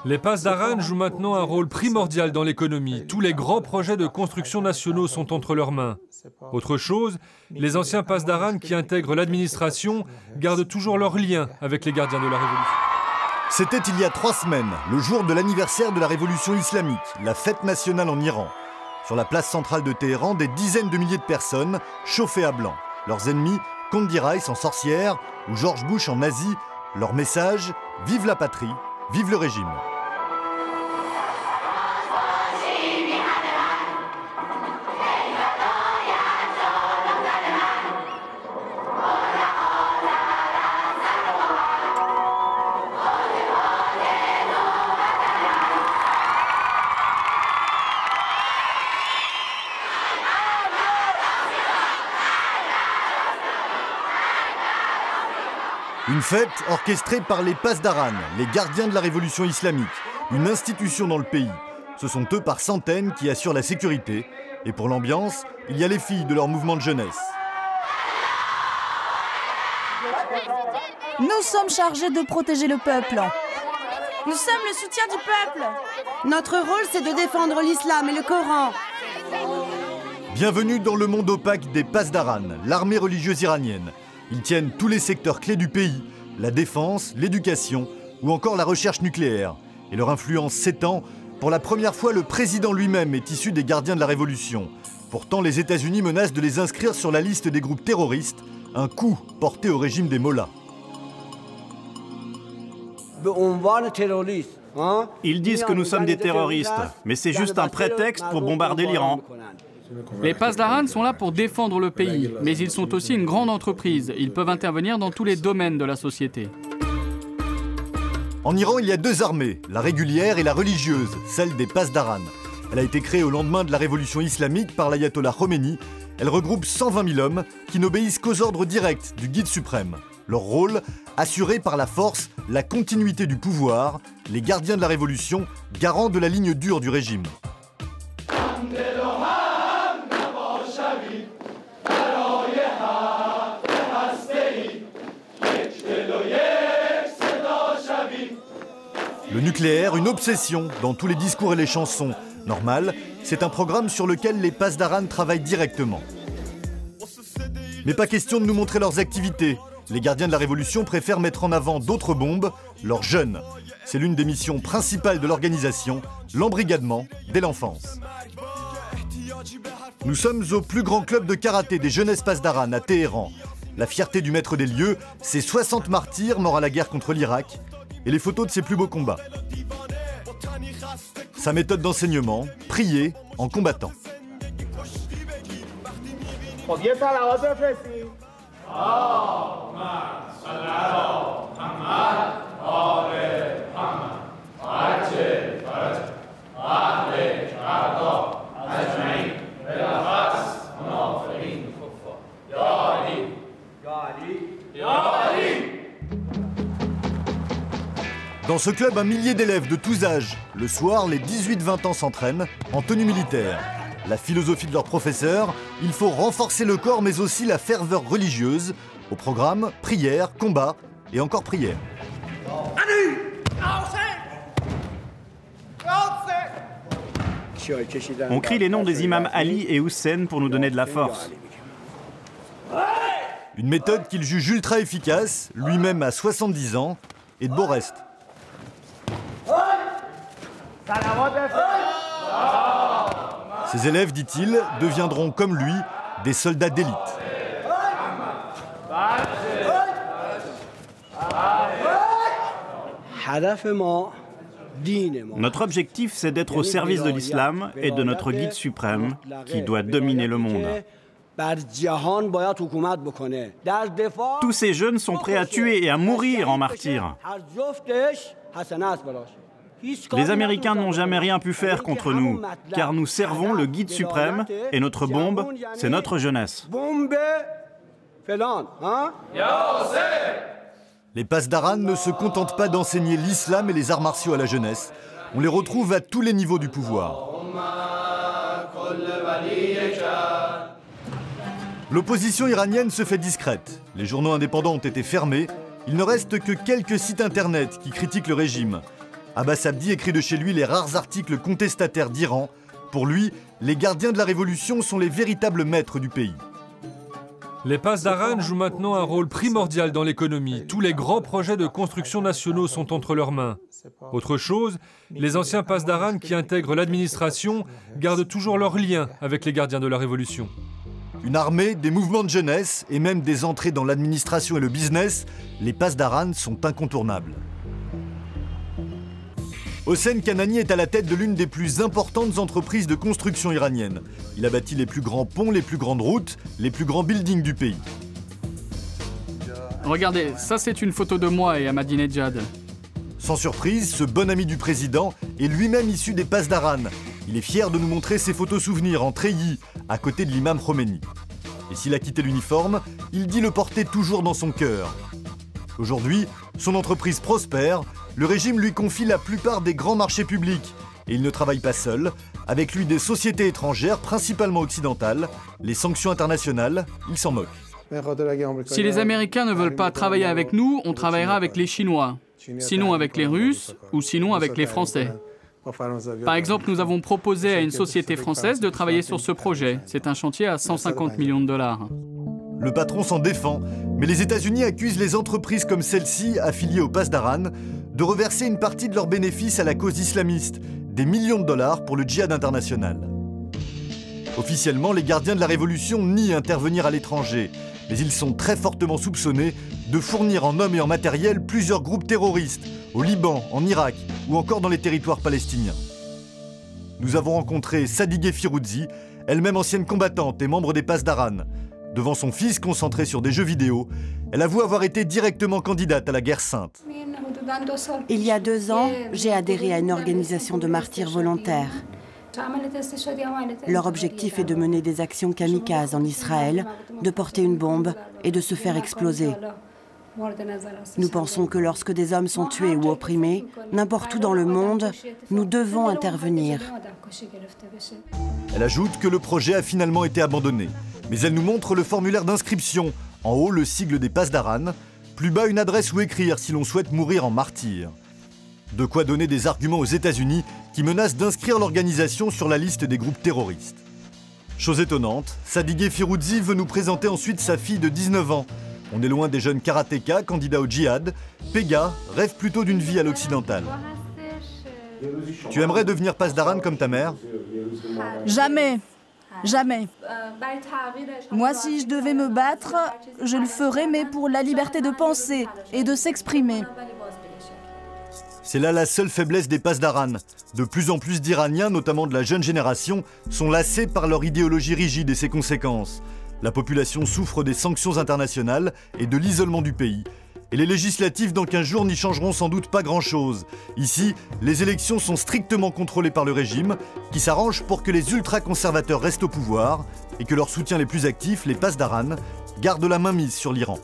Les Pasdaran jouent maintenant un rôle primordial dans l'économie. Tous les grands projets de construction nationaux sont entre leurs mains. Autre chose, les anciens Pasdaran qui intègrent l'administration gardent toujours leurs liens avec les gardiens de la Révolution. C'était il y a 3 semaines, le jour de l'anniversaire de la Révolution islamique, la fête nationale en Iran. Sur la place centrale de Téhéran, des dizaines de milliers de personnes chauffées à blanc. Leurs ennemis, Condi Rice en sorcière ou George Bush en nazi, leur message, vive la patrie, vive le régime. Une fête orchestrée par les Pasdaran, les gardiens de la Révolution islamique, une institution dans le pays. Ce sont eux par centaines qui assurent la sécurité. Et pour l'ambiance, il y a les filles de leur mouvement de jeunesse. Nous sommes chargés de protéger le peuple. Nous sommes le soutien du peuple. Notre rôle, c'est de défendre l'islam et le Coran. Bienvenue dans le monde opaque des Pasdaran, l'armée religieuse iranienne. Ils tiennent tous les secteurs clés du pays, la défense, l'éducation ou encore la recherche nucléaire. Et leur influence s'étend. Pour la première fois, le président lui-même est issu des gardiens de la Révolution. Pourtant, les États-Unis menacent de les inscrire sur la liste des groupes terroristes, un coup porté au régime des mollahs. Ils disent que nous sommes des terroristes, mais c'est juste un prétexte pour bombarder l'Iran. Les Pasdaran sont là pour défendre le pays, mais ils sont aussi une grande entreprise. Ils peuvent intervenir dans tous les domaines de la société. En Iran, il y a 2 armées, la régulière et la religieuse, celle des Pasdaran. Elle a été créée au lendemain de la révolution islamique par l'ayatollah Khomeini. Elle regroupe 120 000 hommes qui n'obéissent qu'aux ordres directs du guide suprême. Leur rôle, assurer par la force la continuité du pouvoir, les gardiens de la révolution, garants de la ligne dure du régime. Le nucléaire, une obsession dans tous les discours et les chansons. Normal, c'est un programme sur lequel les Pasdaran travaillent directement. Mais pas question de nous montrer leurs activités. Les gardiens de la Révolution préfèrent mettre en avant d'autres bombes, leurs jeunes. C'est l'une des missions principales de l'organisation, l'embrigadement dès l'enfance. Nous sommes au plus grand club de karaté des jeunesses Pasdaran à Téhéran. La fierté du maître des lieux, c'est 60 martyrs morts à la guerre contre l'Irak et les photos de ses plus beaux combats. Sa méthode d'enseignement, prier en combattant. Dans ce club, un millier d'élèves de tous âges. Le soir, les 18-20 ans s'entraînent en tenue militaire. La philosophie de leur professeur, il faut renforcer le corps mais aussi la ferveur religieuse. Au programme, prière, combat et encore prière. On crie les noms des imams Ali et Hussein pour nous donner de la force. Une méthode qu'il juge ultra efficace, lui-même à 70 ans, et de beau reste. Ses élèves, dit-il, deviendront comme lui des soldats d'élite. Notre objectif, c'est d'être au service de l'islam et de notre guide suprême qui doit dominer le monde. Tous ces jeunes sont prêts à tuer et à mourir en martyrs. Les Américains n'ont jamais rien pu faire contre nous, car nous servons le guide suprême et notre bombe, c'est notre jeunesse. Les Pasdaran ne se contentent pas d'enseigner l'islam et les arts martiaux à la jeunesse. On les retrouve à tous les niveaux du pouvoir. L'opposition iranienne se fait discrète. Les journaux indépendants ont été fermés. Il ne reste que quelques sites internet qui critiquent le régime. Abbas Abdi écrit de chez lui les rares articles contestataires d'Iran. Pour lui, les gardiens de la révolution sont les véritables maîtres du pays. Les Pasdaran jouent maintenant un rôle primordial dans l'économie. Tous les grands projets de construction nationaux sont entre leurs mains. Autre chose, les anciens Pasdaran qui intègrent l'administration gardent toujours leurs liens avec les gardiens de la révolution. Une armée, des mouvements de jeunesse et même des entrées dans l'administration et le business, les Pasdaran sont incontournables. Hossein Kanani est à la tête de l'une des plus importantes entreprises de construction iranienne. Il a bâti les plus grands ponts, les plus grandes routes, les plus grands buildings du pays. Regardez, ça c'est une photo de moi et Ahmadinejad. Sans surprise, ce bon ami du président est lui-même issu des Pasdaran. Il est fier de nous montrer ses photos souvenirs en treillis, à côté de l'imam Khomeini. Et s'il a quitté l'uniforme, il dit le porter toujours dans son cœur. Aujourd'hui, son entreprise prospère, le régime lui confie la plupart des grands marchés publics. Et il ne travaille pas seul, avec lui des sociétés étrangères, principalement occidentales, les sanctions internationales, il s'en moque. Si les Américains ne veulent pas travailler avec nous, on travaillera avec les Chinois. Sinon avec les Russes, ou sinon avec les Français. Par exemple, nous avons proposé à une société française de travailler sur ce projet. C'est un chantier à 150 millions de dollars. Le patron s'en défend, mais les États-Unis accusent les entreprises comme celle-ci, affiliées aux Pasdaran, de reverser une partie de leurs bénéfices à la cause islamiste, des millions de dollars pour le djihad international. Officiellement, les gardiens de la révolution nient intervenir à l'étranger, mais ils sont très fortement soupçonnés de fournir en hommes et en matériel plusieurs groupes terroristes, au Liban, en Irak ou encore dans les territoires palestiniens. Nous avons rencontré Sadigeh Firouzzi, elle-même ancienne combattante et membre des Pasdaran. Devant son fils concentré sur des jeux vidéo, elle avoue avoir été directement candidate à la guerre sainte. Il y a 2 ans, j'ai adhéré à une organisation de martyrs volontaires. Leur objectif est de mener des actions kamikazes en Israël, de porter une bombe et de se faire exploser. Nous pensons que lorsque des hommes sont tués ou opprimés, n'importe où dans le monde, nous devons intervenir. Elle ajoute que le projet a finalement été abandonné. Mais elle nous montre le formulaire d'inscription. En haut, le sigle des Pasdaran. Plus bas, une adresse où écrire si l'on souhaite mourir en martyr. De quoi donner des arguments aux États-Unis qui menacent d'inscrire l'organisation sur la liste des groupes terroristes. Chose étonnante, Sadigeh Firouzzi veut nous présenter ensuite sa fille de 19 ans. On est loin des jeunes karatékas, candidats au djihad. Pega rêve plutôt d'une vie à l'occidentale. Tu aimerais devenir Pasdaran comme ta mère? Jamais. Jamais. Moi, si je devais me battre, je le ferais, mais pour la liberté de penser et de s'exprimer. C'est là la seule faiblesse des Pasdaran. De plus en plus d'Iraniens, notamment de la jeune génération, sont lassés par leur idéologie rigide et ses conséquences. La population souffre des sanctions internationales et de l'isolement du pays. Et les législatives dans 15 jours n'y changeront sans doute pas grand-chose. Ici, les élections sont strictement contrôlées par le régime, qui s'arrange pour que les ultra-conservateurs restent au pouvoir et que leurs soutiens les plus actifs, les Pasdaran, gardent la main mise sur l'Iran.